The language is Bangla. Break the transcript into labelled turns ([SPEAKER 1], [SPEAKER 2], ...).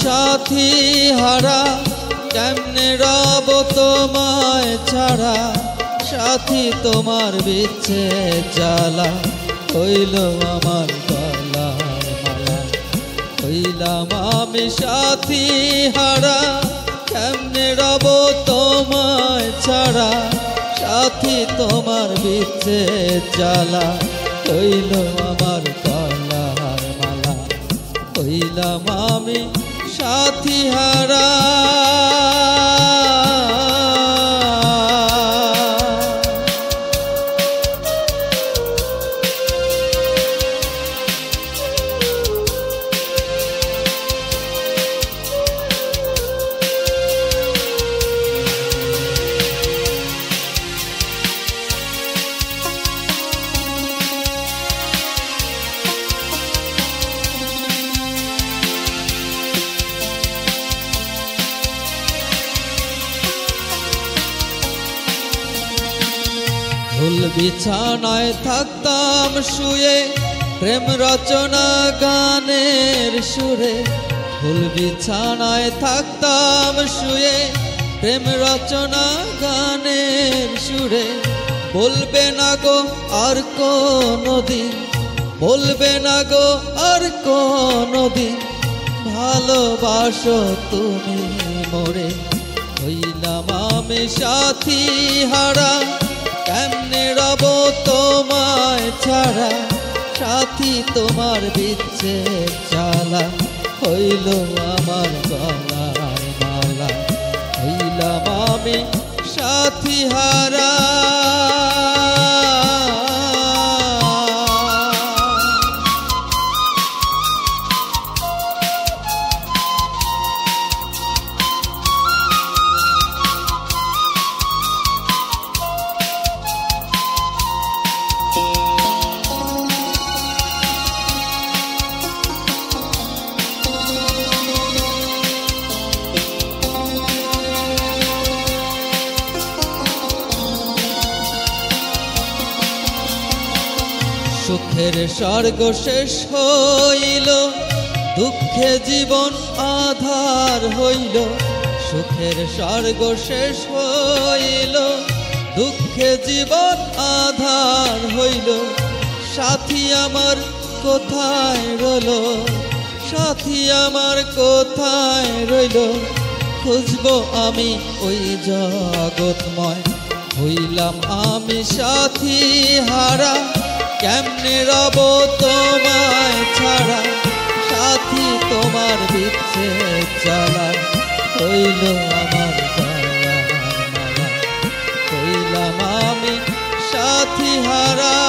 [SPEAKER 1] সাথী হারা, কেমনে রব তোমায় ছাড়া। সাথী তোমার বিচ্ছেদ জ্বালা, হইল আমার গলার মালা। হইলাম আমি সাথী হারা, কেমনে রব তোমায় ছাড়া। সাথী তোমার বিচ্ছেদ জ্বালা, হইল আমার গলার মালা। হইলাম আমি সাথী হারা। ভুল বিছানায় থাকতাম শুয়ে, প্রেম রচনা গানের সুরে। ভুল বিছানায় থাকতাম শুয়ে, প্রেম রচনা গানের সুরে। বলবে না গো আর কোনদিন, বলবে না গো আর কোনদিন, ভালোবাসো তুমি মোরে। হইলাম আমি সাথী হারা, কেমনে রব তোমায় ছাড়া। সাথী তোমার বিচ্ছেদ জ্বালা, হইল আমার গলার মালা। হইলাম আমি সাথী হারা। সুখের স্বর্গ শেষ হইল, দুঃখে জীবন আধার হইল। সুখের স্বর্গ শেষ হইল, দুঃখে জীবন আধার হইল। সাথী আমার কোথায় রইল, সাথী আমার কোথায় রইল। খুঁজবো আমি ওই জগৎময়, হইলাম আমি সাথী হারা। কেমনে রব তোমায় ছাড়া। সাথী তোমার বিচ্ছেদ জ্বালা, হইল আমার গলার মালা। হইলাম আমি সাথী হারা।